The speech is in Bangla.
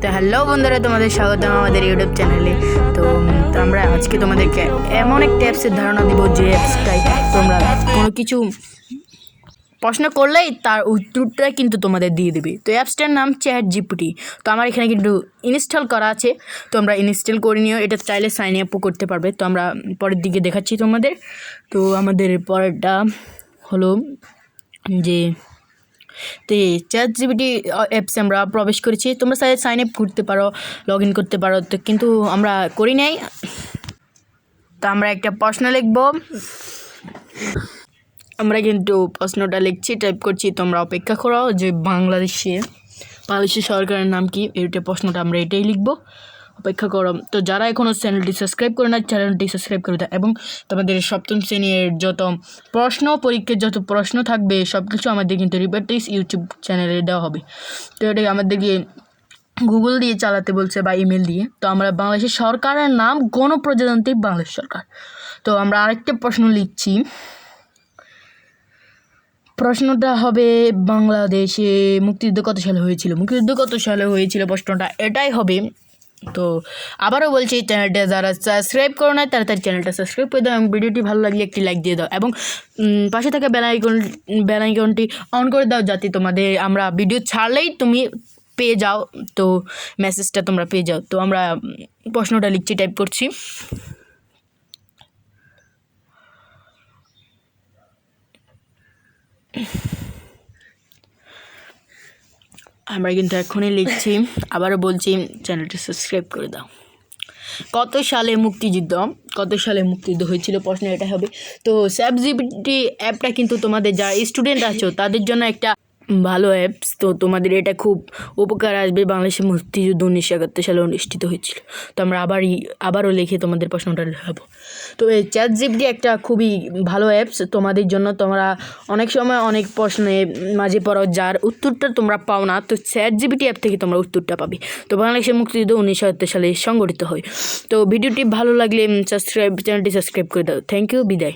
তো হ্যালো বন্ধুরা, তোমাদের স্বাগতম আমাদের ইউটিউব চ্যানেলে। তো আমরা আজকে তোমাদেরকে এমন একটা অ্যাপসের ধারণা দিব যে অ্যাপসটাই তোমরা কোনো কিছু প্রশ্ন করলেই তার উত্তরটাই কিন্তু তোমাদের দিয়ে দেবে। তো অ্যাপসটার নাম ChatGPT। তো আমার এখানে কিন্তু ইনস্টল করা আছে, তোমরা ইনস্টল করে নিও। এটা চাইলে সাইন আপও করতে পারবে। তো আমরা পরের দিকে দেখাচ্ছি তোমাদের। তো আমাদের পরেরটা হলো যে ChatGPT অ্যাপসে আমরা প্রবেশ করেছি। তোমরা চাইলে সাইন আপ করতে পারো, লগ ইন করতে পারো, তো কিন্তু আমরা করি নাই। তো আমরা একটা প্রশ্ন লিখব, আমরা কিন্তু প্রশ্নটা লিখছি, টাইপ করছি। তোমরা অপেক্ষা করো যে বাংলাদেশের সরকারের নাম কি, এইটা প্রশ্নটা আমরা এটাই লিখব, অপেক্ষা করো। তো যারা এখনও চ্যানেলটি সাবস্ক্রাইব করে না, চ্যানেলটি সাবস্ক্রাইব করে দাও। এবং তোমাদের সপ্তম শ্রেণীর যত প্রশ্ন, পরীক্ষার যত প্রশ্ন থাকবে সব কিছু আমাদের কিন্তু রিপার্টিস ইউটিউব চ্যানেলে দেওয়া হবে। তো এটাকে আমাদেরকে গুগল দিয়ে চালাতে বলছে বা ইমেল দিয়ে। তো আমরা বাংলাদেশের সরকারের নাম গণপ্রজাতন্ত্রী বাংলাদেশ সরকার। তো আমরা আরেকটা প্রশ্ন লিখছি, প্রশ্নটা হবে বাংলাদেশে মুক্তিযুদ্ধ কত সালে হয়েছিল, প্রশ্নটা এটাই হবে। তো আবারও বলছি, চ্যানেলটা যারা সাবস্ক্রাইব করো না তাড়াতাড়ি চ্যানেলটা সাবস্ক্রাইব করে দাও এবং ভিডিওটি ভালো লাগলে একটি লাইক দিয়ে দাও এবং পাশে থাকা বেল আইকনটি অন করে দাও, যাতে তোমাদের আমরা ভিডিও ছাড়লেই তুমি পেয়ে যাও, তো মেসেজটা তোমরা পেয়ে যাও। তো আমরা প্রশ্নটা লিখছি, টাইপ করছি। আমরা কিন্তু এখনই লিখছি, আবারও বলছি চ্যানেলটি সাবস্ক্রাইব করে দাও। কত সালে মুক্তিযুদ্ধ হয়েছিল, প্রশ্ন এটা হবে। তো ChatGPT অ্যাপটা কিন্তু তোমাদের যারা স্টুডেন্ট আছো তাদের জন্য একটা ভালো অ্যাপস। তো তোমাদের এটা খুব উপকার আসবে। বাংলাদেশে মুক্তিযুদ্ধ 1971 সালে অনুষ্ঠিত হয়েছিল। তো আমরা আবারও লিখে তোমাদের প্রশ্নটা লেখাবো। তো এই ChatGPT একটা খুবই ভালো অ্যাপস তোমাদের জন্য। তোমরা অনেক সময় অনেক প্রশ্নে মাঝে পড়ো যার উত্তরটা তোমরা পাও না, তো ChatGPT অ্যাপ থেকে তোমরা উত্তরটা পাবে। তো বাংলাদেশের মুক্তিযুদ্ধ 1971 সালে সংগঠিত হয়। তো ভিডিওটি ভালো লাগলে চ্যানেলটি সাবস্ক্রাইব করে দাও। থ্যাংক ইউ, বিদায়।